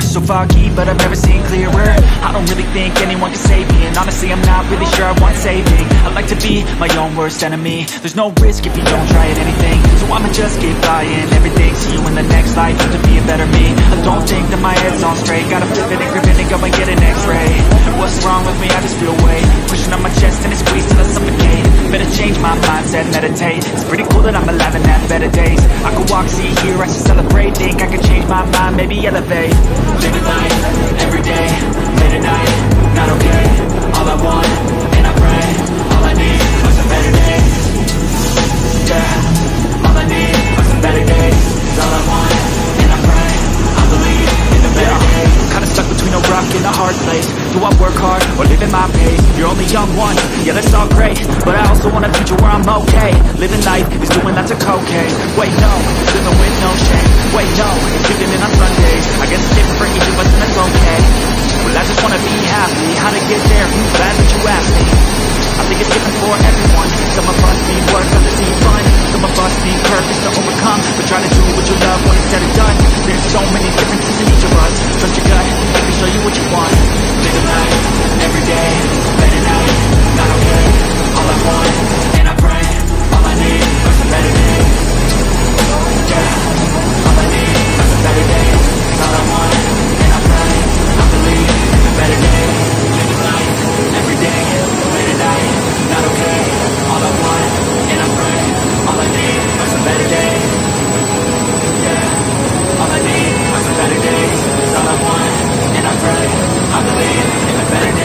So foggy, but I've never seen clearer. I don't really think anyone can save me, and honestly I'm not really sure I want saving. I like to be my own worst enemy. There's no risk if you don't try at anything, so I'ma just keep buying everything. See you in the next life, to be a better me. I don't think that my head's on straight. Gotta flip it and grip it and go and get an x-ray. What's wrong with me? I just feel weight pushing on my chest and it squeezes till I suffocate. Better change my mindset, meditate. It's pretty cool that I'm alive and have better days. I could walk, see, hear, I should celebrate. Think I could change my mind, maybe elevate. Living life, everyday, late at night, not okay. All I want, and I pray, all I need are some better days. Yeah, all I need are some better days. It's all I want, and I pray, I believe in the better days. Kinda stuck between a rock and a hard place. Do I work hard, or live at my pace? You're only young once, yeah that's all great, but I also want a future where I'm okay. Living life is doing lots of cocaine. Wait no, living with no shame. Wait no, it's sleeping in on Sundays. I guess it's different for each of us and that's okay. Well I just wanna be happy, how to get there, glad that you asked me. I think it's different for everyone. Some of us need work, others need fun. Some of us need purpose to overcome, but try to do what you love when it's said and done. There's so many differences in each of us. Trust your gut, it can show you what you want. Living life, everyday, late at night, not okay. All I want, and I pray, all I need are some better days. Yeah, all I need are some better days. It's all I want, and I pray, I believe in the better days. Living life, everyday, late at night, not okay. All I want, and I pray, all I need are some better days. Yeah, all I need are some better days. It's all I want, and I pray, I believe in the better days.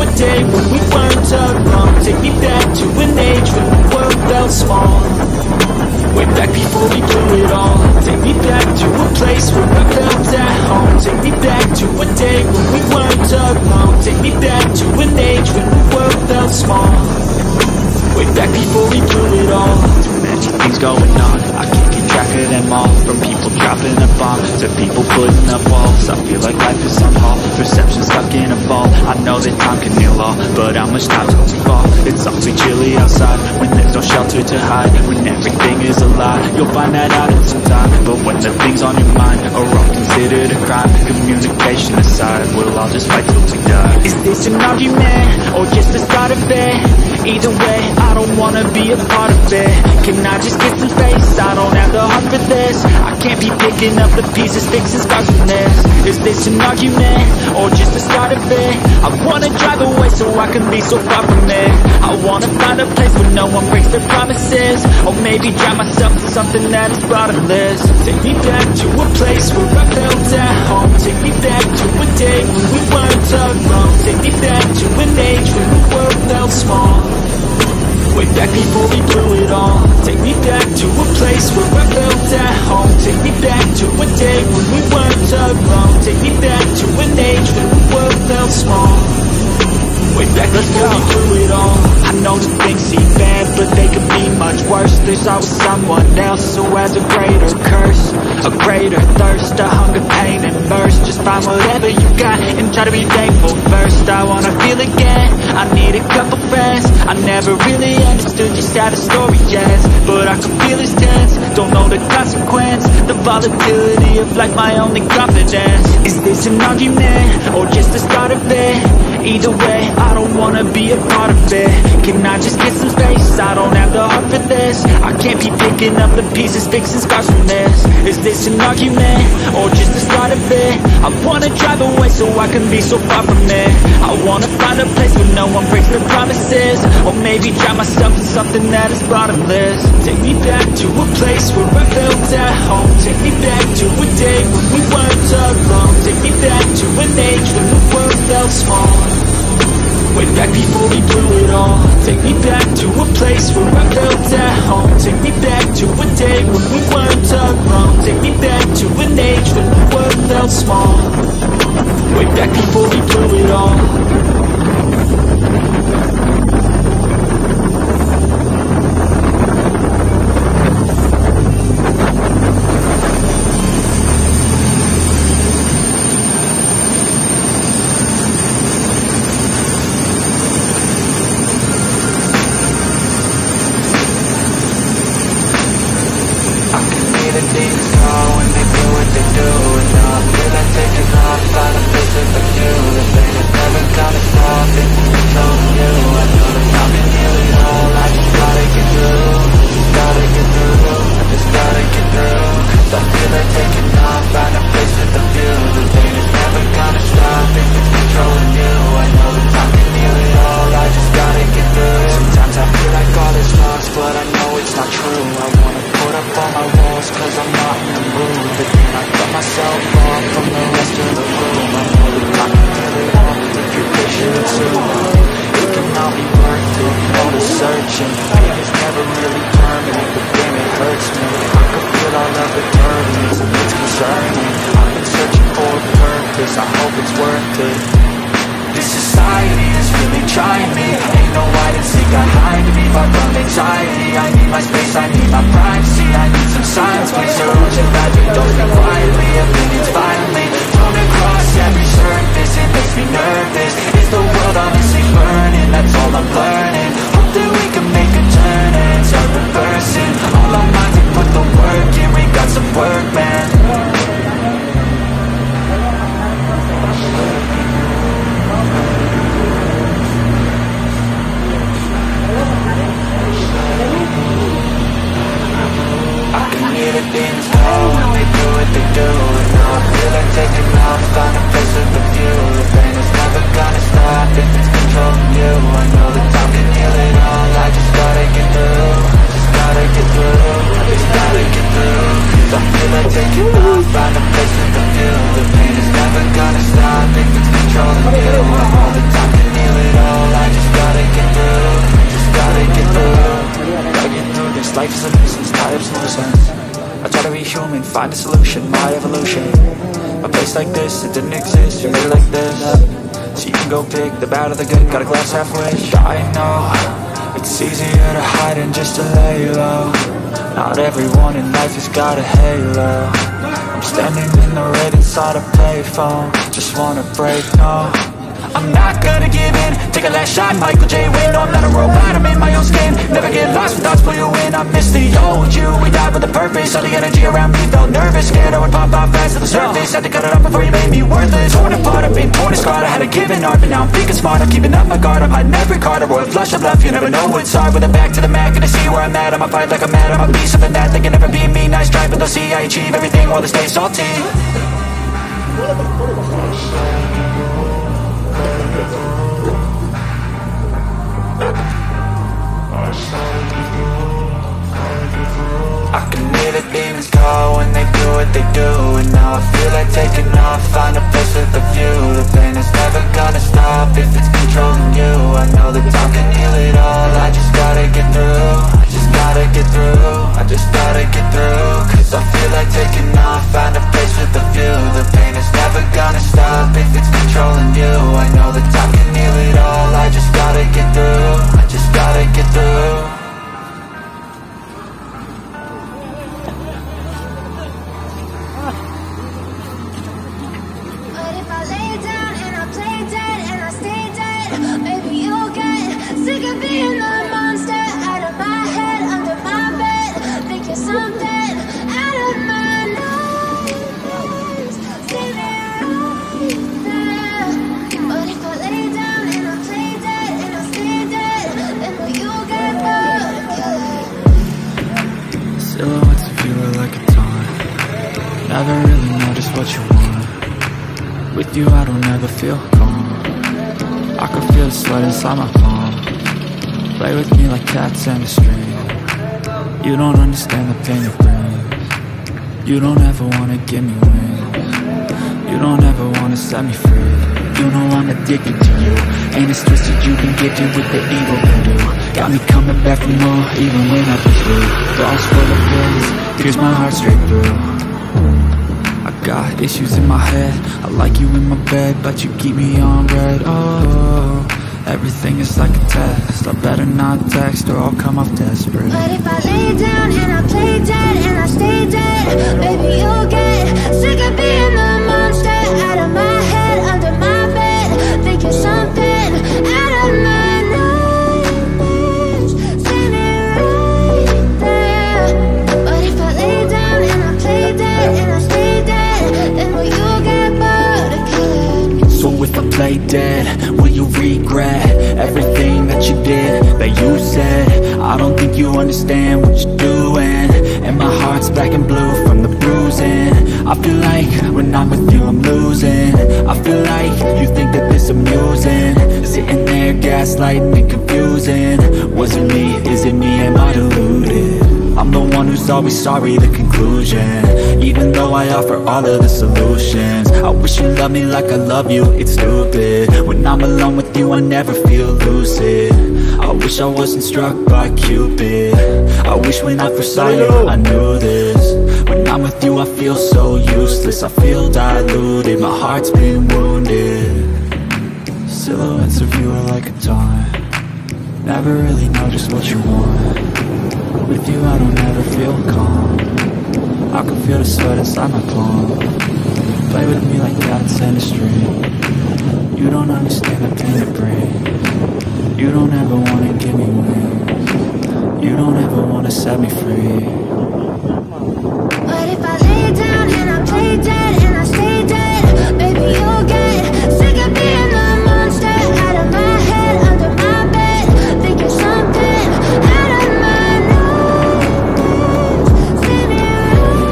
a day when we weren't alone. Take me back to an age when the world felt small. Way back before we blew it all. Take me back to a place where I felt at home. Take me back to a day when we weren't alone. Take me back to an age when the world felt small. Way back before we blew it all. Too many things going on, I can't keep track of them all. From people dropping a bomb to people putting up walls. I feel like life is on hold, perception stuck in a vault. I know that time can heal all, but how much time till we fall? It's awfully chilly outside, when there's no shelter to hide. When everything is a lie, you'll find that out in some time. But when the things on your mind are all considered a crime, communication aside, we'll all just fight till we die. Is this an argument, or just the start of it? Either way, I don't wanna be a part of it. Can I just get some space? I don't have the heart for this. I can't be picking up the pieces, fixing scars from this. Is this an argument, or just the start of it? I wanna drive away so I can be so far from it. I wanna find a place where no one breaks their promises, or maybe drown myself in something that is bottomless. Take me back to a place where I felt at home. Take me back to a day when we weren't alone. Take me back to an age when the world felt small. Way back before we blew it all. Take me back to a place where I felt at home. Take me back to a day when we weren't alone. Take me back to an age when the world felt small. Way back before we blew it all. I know that things seem bad, but they could be much worse. There's always someone else who has a greater curse, a greater thirst, a hunger, pain, and thirst. Just find whatever you got and try to be thankful first. I wanna feel again, I need a couple friends. I never really understood just how the story ends, but I can feel it's tense, don't know the consequence. The volatility of life, my only confidence. Is this an argument, or just the start of it? Either way, I don't wanna be a part of it. Can I just get some space? I don't have the heart for this. I can't be picking up the pieces, fixing scars from this. Is this an argument, or just the start of it? I wanna drive away so I can be so far from it. I wanna find a place where no one breaks their promises, or maybe drown myself in something that is bottomless. Take me back to a place where I felt at home. Take me back to a day when we weren't alone. Take me back to an age when the world felt small. Way back before we blew it all. Take me back to a place where I felt at home. Take me back to a day when we weren't alone. Take me back to an age when the world felt small. Way back before we blew it all. Things go when they do what they do, and now I feel like taking off, find a place with a view. The pain is never gonna stop, it's controlling you. I know that I can heal it all, I just gotta get through. Gotta get through, I just gotta get through. I feel like taking off, find a place with a view. The pain is never gonna stop, it's controlling you. I know that I can heal it all, I just gotta get through. Sometimes I feel like all is lost, but I know it's not true. I wanna put up all my walls, cause I'm not in the mood. But then I cut myself off from the rest of the room. I know that I can heal it all, if you're patient too. It can all be worth it, all the searching. Pain is never really permanent, but damn it hurts me. I can feel all of the turbulence, and it's concerning. I've been searching for a purpose, I hope it's worth it. This society is really trying me. Ain't no hide and seek, I hide me far from anxiety. I need my space, I need my privacy. I need some silence, please urge and bad me, don't speak quietly. Opinions violently thrown across every surface. It makes me nervous. Is the world honestly burning? That's all I'm learning. Hope that we can make a turn and start reversing. All our minds and put the work in. We got some work, man. Things go when they do what they do, and now I feel like taking off, find a place with a view. The pain is never gonna stop if it's controlling you. I know that time can heal it life is a nuisance, tie up some loose ends. I try to be human, find a solution, my evolution. A place like this, it didn't exist, you're made like this. So you can go pick the bad or the good, got a glass halfway. I know, it's easier to hide than just to lay low. Not everyone in life has got a halo. I'm standing in the red inside a payphone. Just wanna break, no, I'm not gonna give in. Take a last shot, Michael J. Win. No, I'm not a robot, I'm in my own skin. Never get lost when thoughts pull you in. I miss the old you, we died with a purpose. All the energy around me felt nervous. Scared I would pop out fast to the surface. Had to cut it off before you made me worthless. Torn apart, I've been torn and scarred. I had a given art, but now I'm thinking smart. I'm keeping up my guard, I'm hiding every card. A royal flush of love, you never know what's hard. With a back to the mat, gonna see where I'm at. I'ma fight like I'm mad, I'ma be something that they can never be me. Nice try, but they'll see I achieve everything while they stay salty. I can hear the demons call when they do what they do. And now I feel like taking off, find a place with a view. The pain is never gonna stop if it's controlling you. I know that time can heal it all, I just gotta get through. I just gotta get through, I just gotta get through. Cause I feel like taking off, find a place with a view. The pain is never gonna stop if it's controlling you. I know that time can heal it all, I just gotta get through. I just gotta get through. Silhouettes of you are like a taunt. Never really know just what you want. With you I don't ever feel calm. I can feel the sweat inside my palm. Play with me like cats and a string. You don't understand the pain it brings. You don't ever wanna give me wings. You don't ever wanna set me free. You know I'm addicted to you, and it's twisted, you've been gifted with the evil voodoo. Got me coming back for more, even when I've been through. Thoughts full of pills, pierce my heart straight through. I got issues in my head, I like you in my bed, but you keep me on red. Oh, everything is like a test, I better not text or I'll come off desperate. But if I lay down and I play dead and I stay dead, baby you'll get sick of being the monster out of my head, under my bed, thinking something out of my nightmares. See me right there. But if I lay down and I play dead and I stay dead, then will you get bored of killing? So if I play dead, will you regret everything that you did, that you said? I don't think you understand what you're doing, and my heart's black and blue from the bruising. I feel like when I'm with you I'm losing. I feel like you think that this amusing, sitting there gaslighting and confusing. Was it me? Is it me? Am I deluded? I'm the one who's always sorry, the conclusion. Even though I offer all of the solutions, I wish you loved me like I love you, it's stupid. When I'm alone with you I never feel lucid. I wish I wasn't struck by Cupid. I wish when I first saw you I knew this. When I'm with you I feel so useless, I feel diluted, my heart's been wounded. Silhouettes of you are like a taunt. Never really know just what you want. With you I don't ever feel calm. I can feel the sweat inside my palm. Play with me like cats and a string. You don't understand the pain it brings. You don't ever wanna give me wings. You don't ever wanna set me free. But if I lay down and I play dead and I stay dead, baby you'll get sick of being the monster out of my head, under my bed, thinking something out of my nightmares. See me right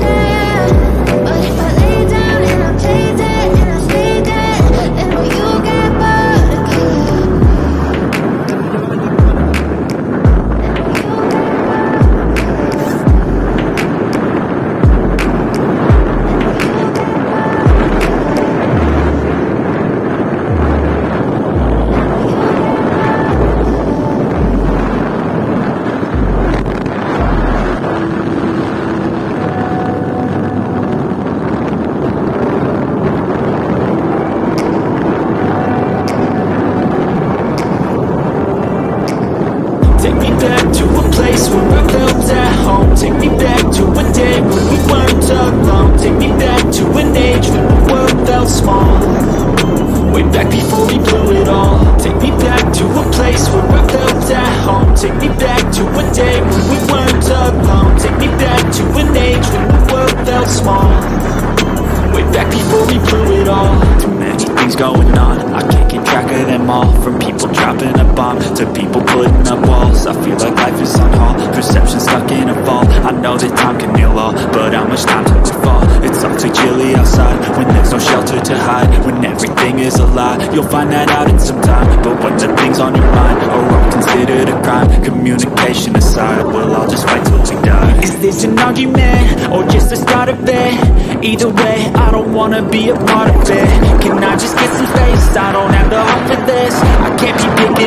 there. But if I lay down and I play dead and I stay dead, then will you get bored of killing? alone. Take me back to an age when the world felt small, way back before we blew it all. Too many things going on, I can't keep track of them all. From people dropping a bomb to people putting up walls. I feel like life is on hold, perception stuck in a vault. I know that time can heal all, but how much time till we fall? It's awfully chilly outside when there's no shelter to hide. When everything is a lie, you'll find that out in some time. But when the things on your mind are all considered a crime, communication aside, we'll all just fight till we die. Is this an argument or just the start of it? Either way, I don't wanna be a part of it. Can I just get some space? I don't have the heart for this. I can't be picking